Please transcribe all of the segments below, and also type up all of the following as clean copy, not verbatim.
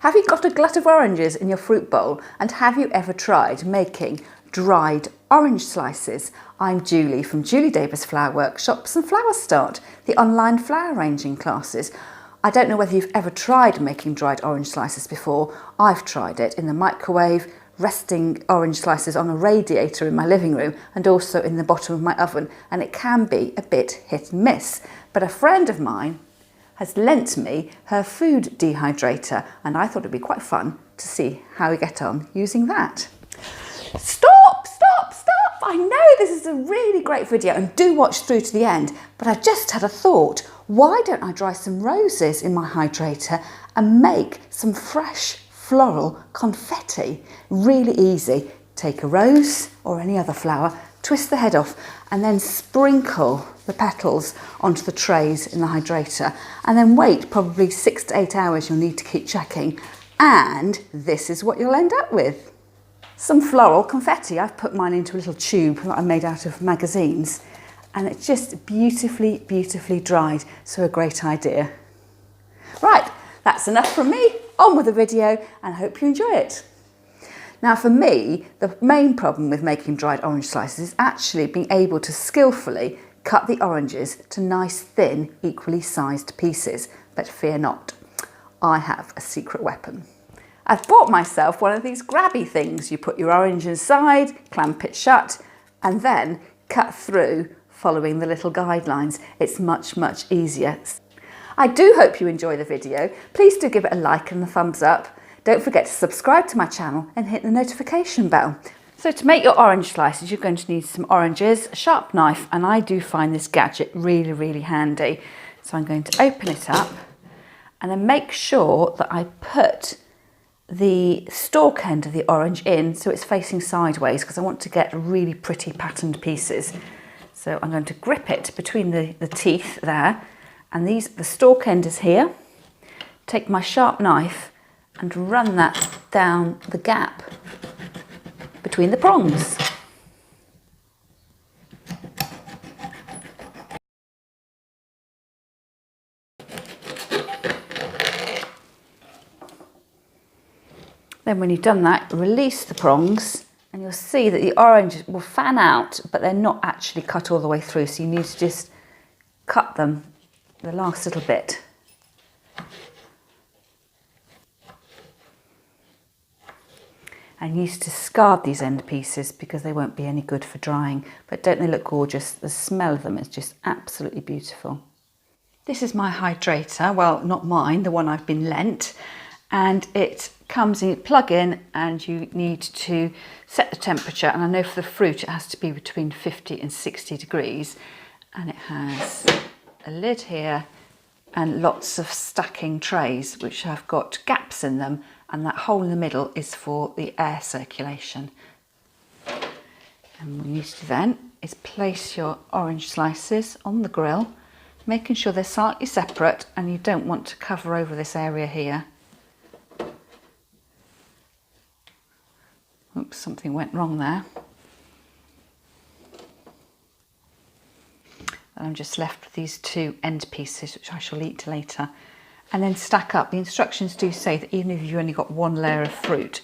Have you got a glut of oranges in your fruit bowl, and have you ever tried making dried orange slices? I'm Julie from Julie Davis Flower Workshops and Flower Start, the online flower arranging classes. I don't know whether you've ever tried making dried orange slices before. I've tried it in the microwave, resting orange slices on a radiator in my living room and also in the bottom of my oven, and it can be a bit hit and miss. But a friend of mine has lent me her food dehydrator, and I thought it'd be quite fun to see how we get on using that. Stop! I know this is a really great video and do watch through to the end, but I just had a thought. Why don't I dry some roses in my hydrator and make some fresh floral confetti? Really easy. Take a rose or any other flower, twist the head off and then sprinkle the petals onto the trays in the hydrator, and then wait probably 6 to 8 hours. You'll need to keep checking, and this is what you'll end up with. Some floral confetti. I've put mine into a little tube that I made out of magazines, and it's just beautifully dried, so a great idea. Right, that's enough from me. On with the video, and I hope you enjoy it. Now for me, the main problem with making dried orange slices is actually being able to skillfully cut the oranges to nice, thin, equally sized pieces. But fear not, I have a secret weapon. I've bought myself one of these grabby things. You put your orange inside, clamp it shut, and then cut through following the little guidelines. It's much easier. I do hope you enjoy the video. Please do give it a like and a thumbs up. Don't forget to subscribe to my channel and hit the notification bell. So to make your orange slices, you're going to need some oranges, a sharp knife, and I do find this gadget really handy. So I'm going to open it up and then make sure that I put the stalk end of the orange in so it's facing sideways, because I want to get really pretty patterned pieces. So I'm going to grip it between the teeth there, and the stalk end is here. Take my sharp knife and run that down the gap between the prongs. Then when you've done that, release the prongs, and you'll see that the oranges will fan out, but they're not actually cut all the way through, so you need to just cut them the last little bit. And use to discard these end pieces because they won't be any good for drying. But don't they look gorgeous? The smell of them is just absolutely beautiful. This is my hydrator. Well, not mine, the one I've been lent. And it comes in, you plug in, and you need to set the temperature. And I know for the fruit it has to be between 50 and 60 degrees. And it has a lid here and lots of stacking trays which have got gaps in them, and that hole in the middle is for the air circulation. And what you need to do then is place your orange slices on the grill, making sure they're slightly separate, and you don't want to cover over this area here. Oops, something went wrong there. And I'm just left with these two end pieces, which I shall eat later. And then stack up. The instructions do say that even if you've only got one layer of fruit,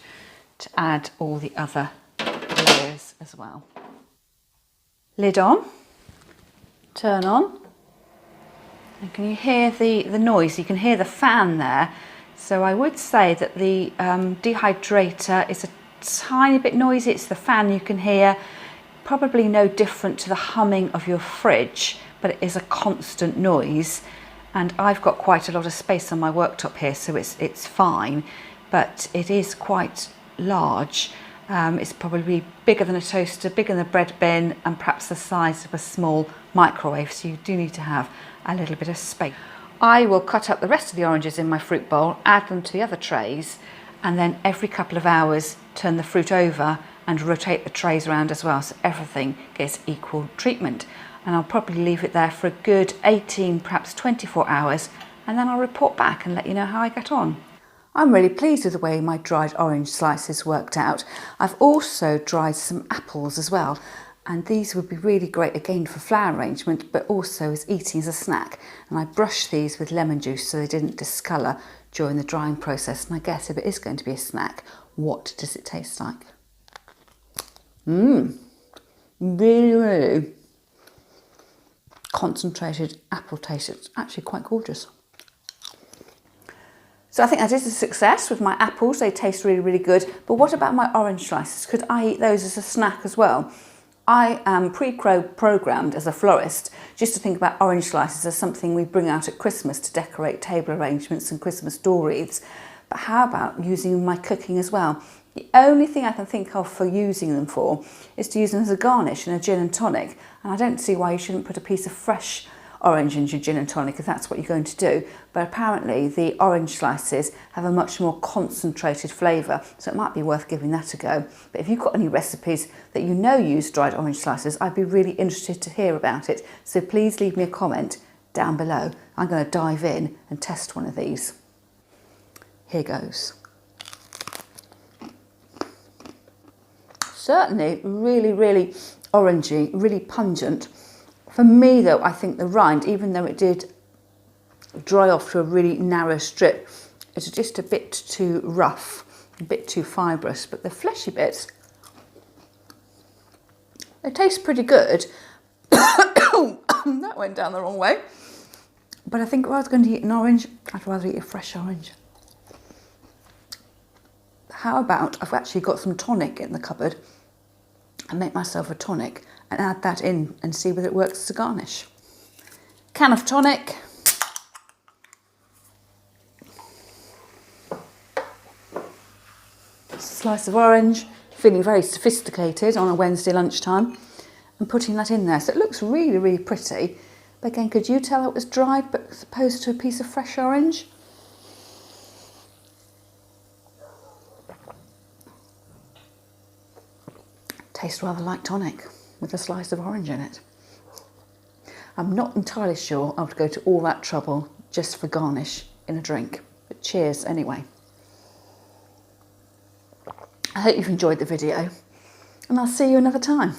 to add all the other layers as well. Lid on, turn on. And can you hear the noise? You can hear the fan there. So I would say that the dehydrator is a tiny bit noisy. It's the fan you can hear. Probably no different to the humming of your fridge, but it is a constant noise. And I've got quite a lot of space on my worktop here, so it's fine, but it is quite large. It's probably bigger than a toaster, bigger than a bread bin, and perhaps the size of a small microwave, so you do need to have a little bit of space. I will cut up the rest of the oranges in my fruit bowl, add them to the other trays, and then every couple of hours turn the fruit over and rotate the trays around as well, so everything gets equal treatment. And I'll probably leave it there for a good 18, perhaps 24 hours, and then I'll report back and let you know how I get on. I'm really pleased with the way my dried orange slices worked out. I've also dried some apples as well, and these would be really great again for flower arrangement, but also as eating as a snack. And I brushed these with lemon juice so they didn't discolour during the drying process. And I guess if it is going to be a snack, what does it taste like? Really, really concentrated apple taste. It's actually quite gorgeous. So I think that is a success with my apples. They taste really, really good. But what about my orange slices? Could I eat those as a snack as well? I am pre-programmed as a florist just to think about orange slices as something we bring out at Christmas to decorate table arrangements and Christmas door wreaths. But how about using them in my cooking as well? The only thing I can think of for using them for is to use them as a garnish in a gin and tonic. And I don't see why you shouldn't put a piece of fresh orange in your gin and tonic if that's what you're going to do. But apparently the orange slices have a much more concentrated flavour, so it might be worth giving that a go. But if you've got any recipes that you know use dried orange slices, I'd be really interested to hear about it. So please leave me a comment down below. I'm going to dive in and test one of these. Here goes. Certainly really, really orangey, really pungent. For me though, I think the rind, even though it did dry off to a really narrow strip, it's just a bit too rough, a bit too fibrous, but the fleshy bits, they taste pretty good. That went down the wrong way. But I think if I was going to eat an orange, I'd rather eat a fresh orange. How about I've actually got some tonic in the cupboard and make myself a tonic and add that in and see whether it works as a garnish. Can of tonic. Slice of orange, feeling very sophisticated on a Wednesday lunchtime, and putting that in there. So it looks really, really pretty. But again, could you tell it was dried but as opposed to a piece of fresh orange? Tastes rather like tonic with a slice of orange in it. I'm not entirely sure I would go to all that trouble just for garnish in a drink, but cheers anyway. I hope you've enjoyed the video, and I'll see you another time.